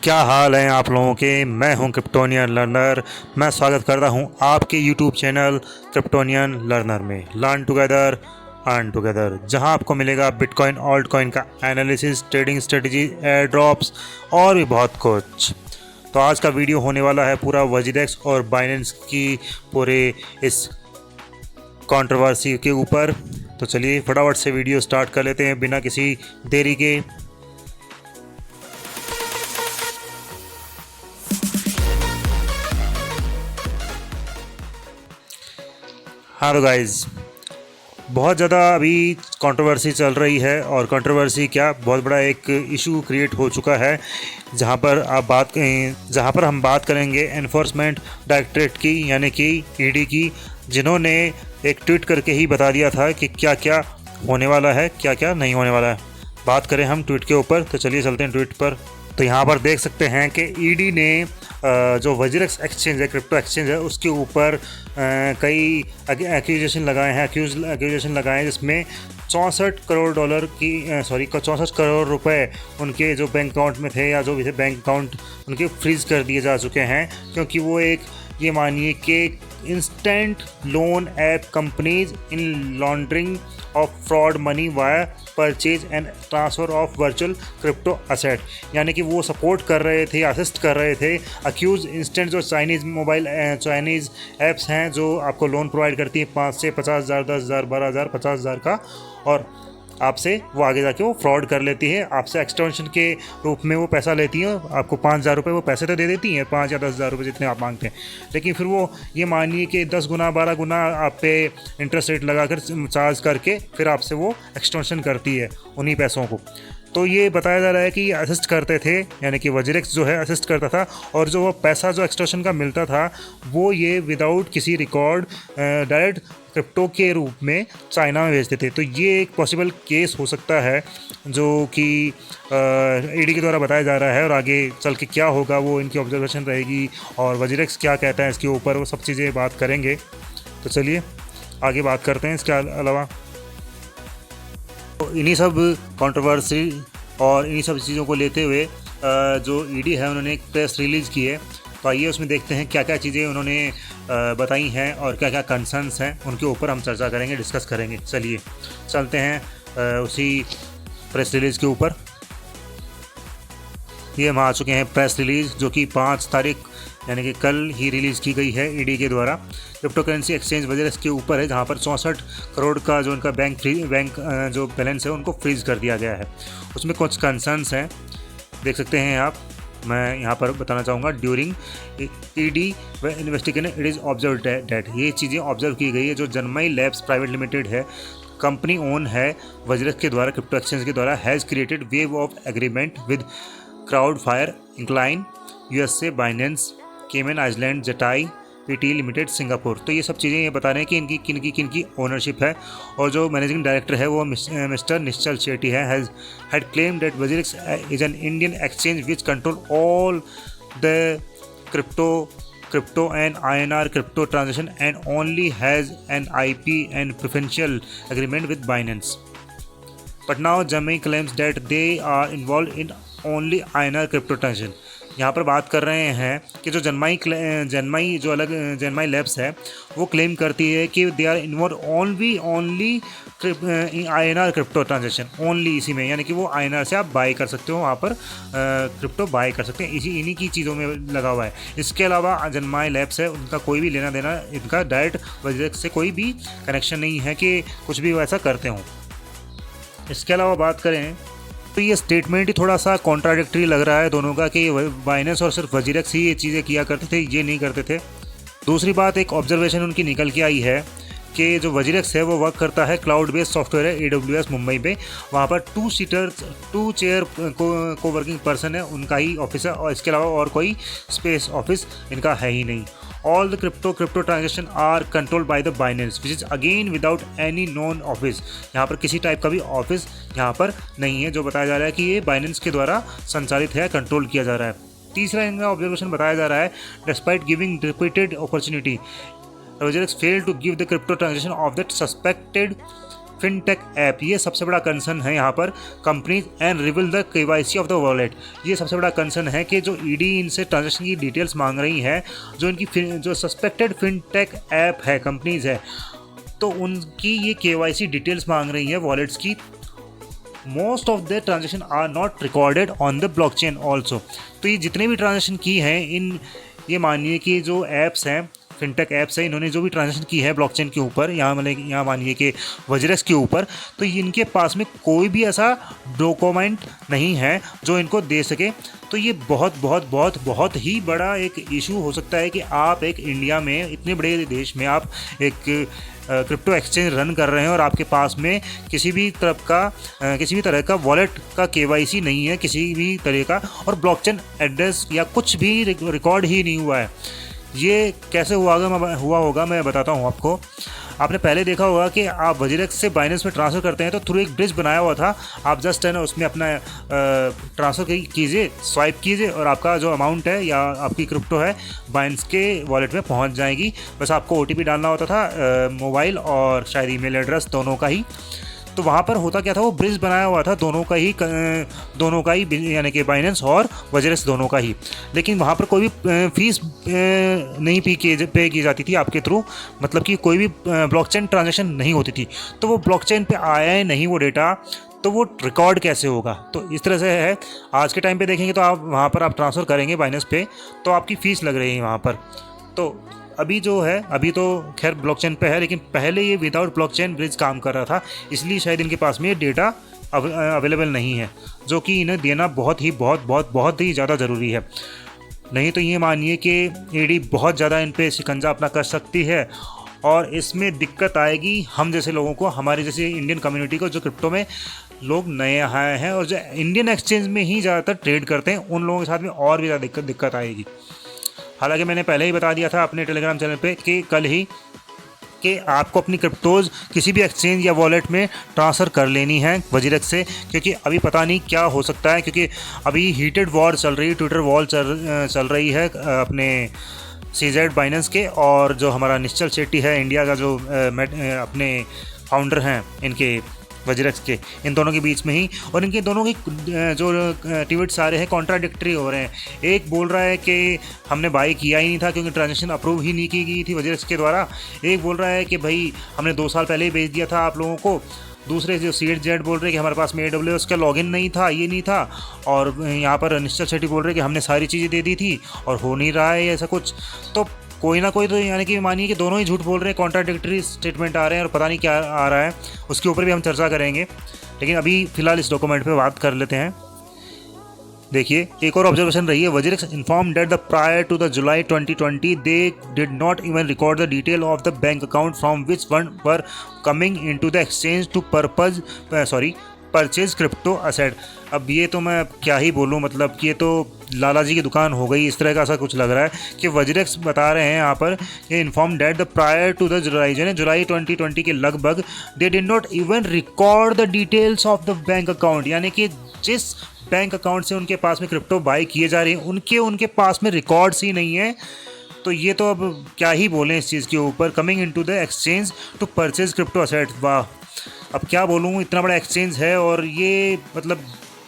क्या हाल हैं आप लोगों के। मैं हूं क्रिप्टोनियन लर्नर। मैं स्वागत करता हूं आपके यूट्यूब चैनल क्रिप्टोनियन लर्नर में। लर्न टुगेदर अर्न टुगेदर, जहां आपको मिलेगा बिटकॉइन ऑल्ट कॉइन का analysis, trading strategy, air drops और भी बहुत कुछ। तो आज का वीडियो होने वाला है पूरा वजीरेक्स और बाइनेंस की पूरे इस कंट्रोवर्सी के ऊपर। तो चलिए फटाफट से वीडियो स्टार्ट कर लेते हैं बिना किसी देरी के। हेलो गाइस, बहुत ज़्यादा अभी कंट्रोवर्सी चल रही है और कंट्रोवर्सी क्या, बहुत बड़ा एक इशू क्रिएट हो चुका है जहां पर हम बात करेंगे एनफोर्समेंट डायरेक्टरेट की, यानी कि ईडी की, जिन्होंने एक ट्वीट करके ही बता दिया था कि क्या क्या होने वाला है, क्या क्या नहीं होने वाला है। बात करें हम ट्वीट के ऊपर, तो चलिए चलते हैं ट्वीट पर। तो यहाँ पर देख सकते हैं कि ईडी ने जो वजीरेक्स एक्सचेंज है, क्रिप्टो एक्सचेंज है, उसके ऊपर कई एक्यूजेशन लगाए हैं जिसमें 64 करोड़ डॉलर की 64 करोड़ रुपए उनके जो बैंक अकाउंट में थे या जो भी थे बैंक अकाउंट उनके फ्रीज कर दिए जा चुके हैं, क्योंकि वो एक, ये मानिए कि instant loan app companies in laundering of fraud money via purchase and transfer of virtual crypto asset, यानी कि वो सपोर्ट कर रहे थे, असिस्ट कर रहे थे अक्यूज इंस्टेंट जो चाइनीज़ ऐप्स हैं जो आपको लोन प्रोवाइड करती है 5 से 50,000, 10,000, 12,000, 50,000 का, और आपसे वो आगे जाके वो फ्रॉड कर लेती है। आपसे एक्सटेंशन के रूप में वो पैसा लेती हैं, आपको 5,000 रुपये वो पैसे तो दे देती हैं, 5 या 10,000 रुपये जितने आप मांगते हैं, लेकिन फिर वो ये मानिए कि 10 गुना 12 गुना आप पे इंटरेस्ट रेट लगाकर चार्ज करके फिर आपसे वो एक्सटेंशन करती है उन्हीं पैसों को। तो ये बताया जा रहा है कि ये असिस्ट करते थे, यानी कि वजीरेक्स जो है असिस्ट करता था, और जो वो पैसा जो एक्सटेंशन का मिलता था वो ये विदाउट किसी रिकॉर्ड डायरेक्ट क्रिप्टो के रूप में चाइना में भेजते थे। तो ये एक पॉसिबल केस हो सकता है जो कि ईडी के द्वारा बताया जा रहा है, और आगे चल के क्या होगा वो इनकी ऑब्जर्वेशन रहेगी और वजीरेक्स क्या कहता है इसके ऊपर, वो सब चीज़ें बात करेंगे। तो चलिए आगे बात करते हैं इसके अलावा। तो इन्हीं सब कंट्रोवर्सी और इन्हीं सब चीज़ों को लेते हुए जो ईडी है उन्होंने एक प्रेस रिलीज़ की है। तो आइए उसमें देखते हैं क्या क्या चीज़ें उन्होंने बताई हैं और क्या क्या कंसर्न्स हैं, उनके ऊपर हम चर्चा करेंगे, डिस्कस करेंगे। चलिए चलते हैं उसी प्रेस रिलीज़ के ऊपर। ये हम आ चुके हैं प्रेस रिलीज़, जो कि 5 तारीख यानी कि कल ही रिलीज़ की गई है ईडी के द्वारा। क्रिप्टो करेंसी एक्सचेंज वजीरेक्स के ऊपर है, जहां पर 64 करोड़ का जो उनका बैंक जो बैलेंस है उनको फ्रीज कर दिया गया है। उसमें कुछ कंसर्न्स हैं, देख सकते हैं आप। मैं यहाँ पर बताना चाहूँगा, ड्यूरिंग ईडी व investigation it is observe that, ये चीज़ें ऑब्जर्व की गई है। जो जनमई लैब्स प्राइवेट लिमिटेड है, कंपनी ओन है वजीरेक्स के द्वारा, क्रिप्टो एक्सचेंज के द्वारा, has created web of agreement with Crowdfire, incline, USA, Binance, Cayman Island, जटाई पीटी लिमिटेड, सिंगापुर। तो ये सब चीज़ें ये बता रहे हैं कि इनकी किन की ओनरशिप है। और जो मैनेजिंग डायरेक्टर है वो मिस्टर निश्चल शेट्टी है, had claim that WazirX is an Indian exchange which control all the crypto and INR crypto transaction and only has an IP and preferential agreement with Binance. But now Jamai claims that they are involved in only INR crypto transaction. यहाँ पर बात कर रहे हैं कि जो जनमाई labs है वो क्लेम करती है कि they are involve only INR crypto transaction, only इसी में, यानी कि वो INR से आप बाई कर सकते हो, वहाँ पर क्रिप्टो बाई कर सकते हैं, इन्हीं की चीज़ों में लगा हुआ है। इसके अलावा जनमाई लैब्स है, उनका कोई भी लेना देना, इनका डायरेक्ट वजीरेक्स से कोई भी कनेक्शन नहीं है कि कुछ भी वैसा करते हों। इसके अलावा बात करें तो ये स्टेटमेंट ही थोड़ा सा कॉन्ट्राडिक्टरी लग रहा है दोनों का, कि बाइनेंस और सिर्फ वजीरेक्स ही ये चीज़ें किया करते थे, ये नहीं करते थे। दूसरी बात, एक ऑब्जर्वेशन उनकी निकल के आई है कि जो वजीरेक्स है वो वर्क करता है क्लाउड बेस्ड सॉफ्टवेयर है AWS मुंबई पे, वहाँ पर 2 चेयर को वर्किंग पर्सन है, उनका ही ऑफिस है, और इसके अलावा और कोई स्पेस ऑफिस इनका है ही नहीं। All the crypto transaction are controlled by the Binance, which is again without any known office. यहाँ पर किसी टाइप का भी ऑफिस यहाँ पर नहीं है, जो बताया जा रहा है कि ये Binance के द्वारा संचालित है, कंट्रोल किया जा रहा है। तीसरा इनका ऑब्जर्वेशन बताया जा रहा है, despite giving repeated opportunity, WazirX fail to give the crypto transaction of that suspected fintech app, ये सबसे बड़ा कंसर्न है यहाँ पर। Companies and reveal the KYC of the wallet, ये सबसे बड़ा कंसर्न है कि जो ईडी इनसे ट्रांजैक्शन की डिटेल्स मांग रही है, जो इनकी जो सस्पेक्टेड फिनटेक ऐप है, कंपनीज है, तो उनकी ये केवाईसी डिटेल्स मांग रही है वॉलेट्स की। Most of the transaction are not recorded on the blockchain also. तो ये जितने भी ट्रांजेक्शन की हैं, इन ये मानिए कि जो ऐप्स हैं, फिनटेक ऐप्स है, इन्होंने जो भी ट्रांजेक्शन की है ब्लॉकचेन के ऊपर, यहाँ मानिए कि वजरेक्स के ऊपर, तो इनके पास में कोई भी ऐसा डॉक्यूमेंट नहीं है जो इनको दे सके। तो ये बहुत बहुत बहुत बहुत ही बड़ा एक इशू हो सकता है कि आप एक इंडिया में, इतने बड़े देश में आप एक क्रिप्टो एक्सचेंज रन कर रहे हैं और आपके पास में किसी भी तरह का वॉलेट का केवाईसी नहीं है, किसी भी तरह का, और ब्लॉकचेन एड्रेस या कुछ भी रिकॉर्ड ही नहीं हुआ है। ये कैसे हुआ होगा मैं बताता हूँ आपको। आपने पहले देखा होगा कि आप वजीरेक्स से बाइनेंस में ट्रांसफ़र करते हैं तो थ्रू एक ब्रिज बनाया हुआ था, आप जस्ट है ना उसमें अपना ट्रांसफ़र कीजिए, स्वाइप कीजिए और आपका जो अमाउंट है या आपकी क्रिप्टो है बाइनेंस के वॉलेट में पहुंच जाएगी। बस आपको ओटीपी डालना होता था, मोबाइल और शायद ईमेल एड्रेस दोनों का ही। तो वहाँ पर होता क्या था, वो ब्रिज बनाया हुआ था दोनों का ही, यानी कि बाइनेंस और वजरेक्स दोनों का ही। लेकिन वहाँ पर कोई भी फीस नहीं पे की जाती थी आपके थ्रू, मतलब कि कोई भी ब्लॉकचेन ट्रांजैक्शन नहीं होती थी। तो वो ब्लॉकचेन पे आया है नहीं वो डेटा, तो वो रिकॉर्ड कैसे होगा? तो इस तरह से है। आज के टाइम पे देखेंगे तो आप वहाँ पर आप ट्रांसफ़र करेंगे बाइनेंस पे तो आपकी फ़ीस लग रही है वहाँ पर। तो अभी जो है, अभी तो खैर ब्लॉकचेन पे है, लेकिन पहले ये विदाउट ब्लॉकचेन ब्रिज काम कर रहा था, इसलिए शायद इनके पास में ये डेटा अवेलेबल नहीं है, जो कि इन्हें देना बहुत ही ज़्यादा ज़रूरी है। नहीं तो ये मानिए कि ईडी बहुत ज़्यादा इन पे शिकंजा अपना कर सकती है और इसमें दिक्कत आएगी हम जैसे लोगों को, हमारे जैसे इंडियन कम्युनिटी को, जो क्रिप्टो में लोग नए आए हैं और जो इंडियन एक्सचेंज में ही ज़्यादातर ट्रेड करते हैं, उन लोगों के साथ में और भी ज़्यादा दिक्कत आएगी। हालांकि मैंने पहले ही बता दिया था अपने टेलीग्राम चैनल पे कि कल ही कि आपको अपनी क्रिप्टोज़ किसी भी एक्सचेंज या वॉलेट में ट्रांसफ़र कर लेनी है वजीरेक्स से, क्योंकि अभी पता नहीं क्या हो सकता है। क्योंकि अभी हीटेड वॉर चल रही है, ट्विटर वॉर चल रही है अपने CZ बाइनेंस के, और जो हमारा निश्चल शेट्टी है इंडिया का, जो अपने फाउंडर हैं इनके वजीरेक्स के, इन दोनों के बीच में ही, और इनके दोनों की जो ट्वीट सारे हैं कॉन्ट्राडिक्टरी हो रहे हैं। एक बोल रहा है कि हमने बाई किया ही नहीं था क्योंकि ट्रांजेक्शन अप्रूव ही नहीं की गई थी वजीरेक्स के द्वारा। एक बोल रहा है कि भाई हमने 2 साल पहले ही भेज दिया था आप लोगों को। दूसरे जो CZ बोल रहे हैं कि हमारे पास में AWS का लॉगिन नहीं था, ये नहीं था। और यहाँ पर निश्चल शेट्टी बोल रहे हैं कि हमने सारी चीज़ें दे दी थी और हो नहीं रहा है ऐसा कुछ। तो कोई ना कोई तो यानी कि मानिए कि दोनों ही झूठ बोल रहे हैं, कॉन्ट्राडिक्टरी स्टेटमेंट आ रहे हैं और पता नहीं क्या आ रहा है, उसके ऊपर भी हम चर्चा करेंगे। लेकिन अभी फ़िलहाल इस डॉक्यूमेंट पे बात कर लेते हैं। देखिए, एक और ऑब्जर्वेशन रही है, WazirX inform that the prior to the July 2020 they did not even record the detail of the bank account from which fund were coming into the exchange to purchase crypto asset. अब ये तो मैं क्या ही बोलूँ, मतलब कि ये तो लाला जी की दुकान हो गई, इस तरह का ऐसा कुछ लग रहा है कि वजीरेक्स बता रहे हैं यहाँ पर कि inform that the prior to the July 2020 के लगभग they did not even record the details of the bank account, यानी कि जिस बैंक अकाउंट से उनके पास में क्रिप्टो बाई किए जा रहे हैं उनके पास में रिकॉर्ड्स ही नहीं है। तो ये तो अब क्या ही बोलें इस चीज़ के ऊपर। Coming into the exchange to purchase crypto asset, वाह, अब क्या बोलूँ, इतना बड़ा एक्सचेंज है और ये मतलब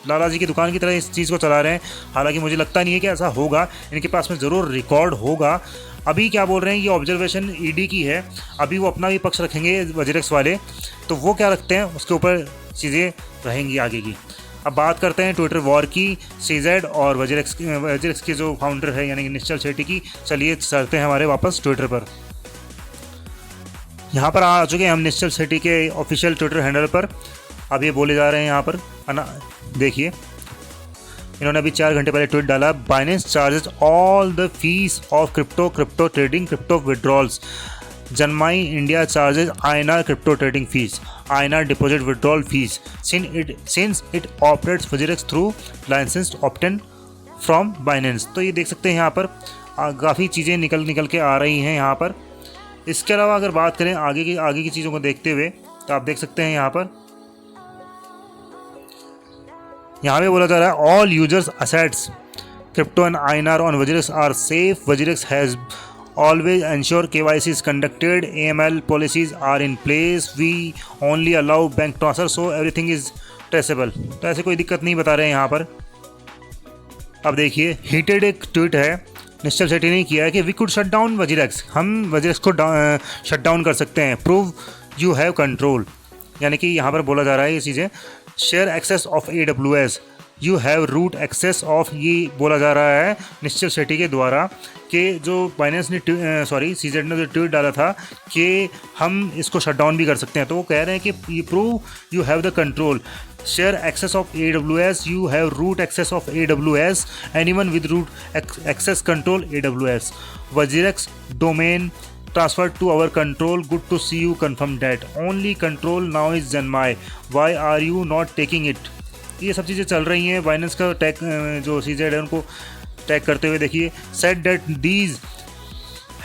लाला जी की दुकान की तरह इस चीज़ को चला रहे हैं। हालांकि मुझे लगता नहीं है कि ऐसा होगा, इनके पास में ज़रूर रिकॉर्ड होगा। अभी क्या बोल रहे हैं, ये ऑब्जर्वेशन ईडी की है, अभी वो अपना भी पक्ष रखेंगे वजीरेक्स वाले, तो वो क्या रखते हैं उसके ऊपर चीज़ें रहेंगी आगे की। अब बात करते हैं ट्विटर वॉर की, CZ और वजीरेक्स के जो फाउंडर है यानी कि निश्चल शेट्टी की। चलिए चलते हैं हमारे वापस ट्विटर पर। यहाँ पर आ चुके हैं हम निश्चल शेट्टी के ऑफिशियल ट्विटर हैंडल पर। अब ये बोले जा रहे हैं यहाँ पर, देखिए इन्होंने अभी 4 घंटे पहले ट्वीट डाला, Binance charges all the fees of crypto trading, crypto withdrawals. Zanmai India charges INR crypto trading fees, INR deposit withdrawal fees since it operates WazirX through licensed obtain from Binance. तो ये देख सकते हैं यहाँ पर काफ़ी चीज़ें निकल के आ रही हैं यहाँ पर। इसके अलावा अगर बात करें आगे की चीज़ों को देखते हुए, तो आप देख सकते हैं यहाँ पे बोला जा रहा है, all users assets crypto and INR on WazirX are safe, WazirX has always ensure KYC is conducted, AML policies are in place, we only allow bank transfer, so everything is traceable। तो ऐसे कोई दिक्कत नहीं बता रहे हैं यहाँ पर। अब देखिए हीटेड एक ट्वीट है निश्चल शेट्टी ने किया है कि we could shut down WazirX, हम वजीरेक्स को शट डाउन कर सकते हैं। प्रूव यू हैव कंट्रोल, यानी कि यहाँ पर बोला जा रहा है ये चीज़ें। Share access of AWS, you have root access of, ये बोला जा रहा है निश्चल शेट्टी के द्वारा कि जो बाइनेंस ने सीजेड ने जो ट्वीट डाला था कि हम इसको शट डाउन भी कर सकते हैं। तो वो कह रहे हैं कि prove you have the control, share access of AWS, you have root access of AWS, anyone with root access control AWS, WazirX domain transferred to our control, good to see you confirm that, only control now is Janmai, why are you not taking it। ये सब चीज़ें चल रही हैं। Binance का tag जो CZ है उनको टैग करते हुए देखिए, said that these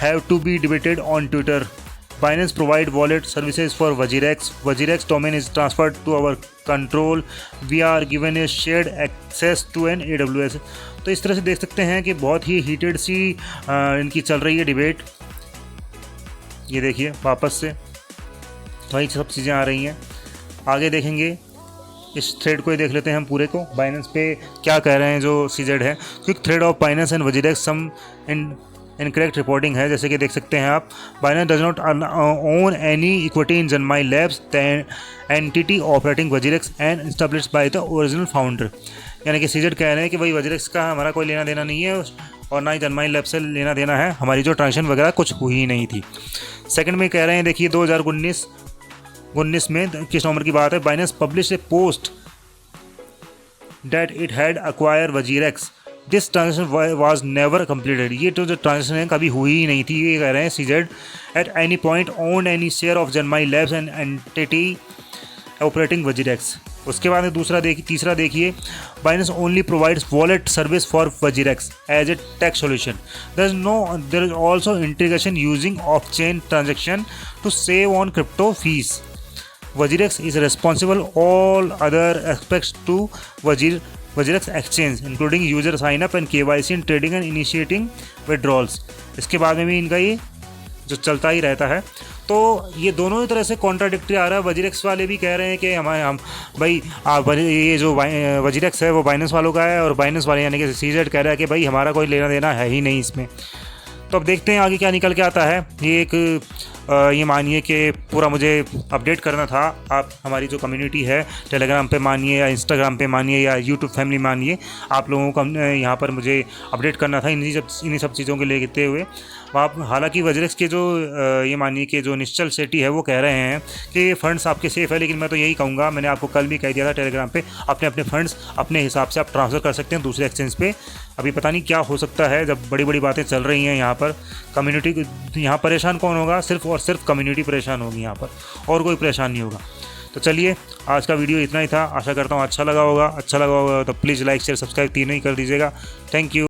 have to be debated on Twitter, Binance provide wallet services for Wajirex domain is transferred to our control, we are given a shared access to an AWS। तो इस तरह से देख सकते हैं कि बहुत ही हीटेड सी इनकी चल रही है डिबेट। ये देखिए वापस से वही सब चीज़ें आ रही हैं। आगे देखेंगे इस थ्रेड को ही देख लेते हैं हम पूरे को, बाइनेंस पे क्या कह रहे हैं जो सीजेड है। Quick thread of Binance and WazirX some incorrect reporting है, जैसे कि देख सकते हैं आप। Binance does not own any equity in Zanmai labs, the entity operating WazirX and established by the original founder. यानी कि सीजेड कह रहे हैं कि भाई वजीरेक्स का हमारा कोई लेना देना नहीं है और ना ही जनमाई लैब से लेना देना है, हमारी जो ट्रांजेक्शन वगैरह कुछ हुई ही नहीं थी। सेकंड में कह रहे हैं देखिए 2019 में किस नंबर की बात है, Binance publish A post that it had acquire WazirX, this transaction was never completed. ये तो जो ट्रांजेक्शन है कभी हुई ही नहीं थी, ये कह रहे हैं CZ. At any point own any share of Zanmai labs and entity operating WazirX. उसके बाद तीसरा देखिए, Binance only provides wallet service for WazirX as a tax solution, there is also integration using off chain transaction to save on crypto fees. WazirX is responsible all other aspects to WazirX exchange including user sign up and KYC and trading and initiating withdrawals. इसके बाद में भी इनका ये जो चलता ही रहता है। तो ये दोनों ही तरह से कॉन्ट्राडिक्टरी आ रहा है। वजीरेक्स वाले भी कह रहे हैं कि हम भाई ये जो वजीरेक्स है वो बाइनेंस वालों का है, और बाइनेंस वाले यानी कि सीजेड कह रहा है कि भाई हमारा कोई लेना देना है ही नहीं इसमें। तो अब देखते हैं आगे क्या निकल के आता है। ये एक ये मानिए कि पूरा मुझे अपडेट करना था। आप हमारी जो कम्युनिटी है टेलीग्राम पे मानिए या इंस्टाग्राम पे मानिए या यूट्यूब फैमिली मानिए, आप लोगों को यहाँ पर मुझे अपडेट करना था इन्हीं सब चीज़ों के लेते हुए। वहाँ हालांकि वजीरेक्स के जो ये मानिए कि जो निश्चल शेट्टी है वो कह रहे हैं कि फंड्स आपके सेफ़ है, लेकिन मैं तो यही कहूँगा, मैंने आपको कल भी कह दिया था टेलीग्राम पे, अपने अपने फंड्स अपने हिसाब से आप ट्रांसफ़र कर सकते हैं दूसरे एक्सचेंज पे। अभी पता नहीं क्या हो सकता है, जब बड़ी बड़ी बातें चल रही हैं यहाँ पर। कम्युनिटी यहाँ परेशान कौन होगा? सिर्फ और सिर्फ कम्युनिटी परेशान होगी यहाँ पर, और कोई परेशान नहीं होगा। तो चलिए आज का वीडियो इतना ही था। आशा करता हूँ अच्छा लगा होगा तो प्लीज़ लाइक शेयर सब्सक्राइब तीनों ही कर दीजिएगा। Thank you.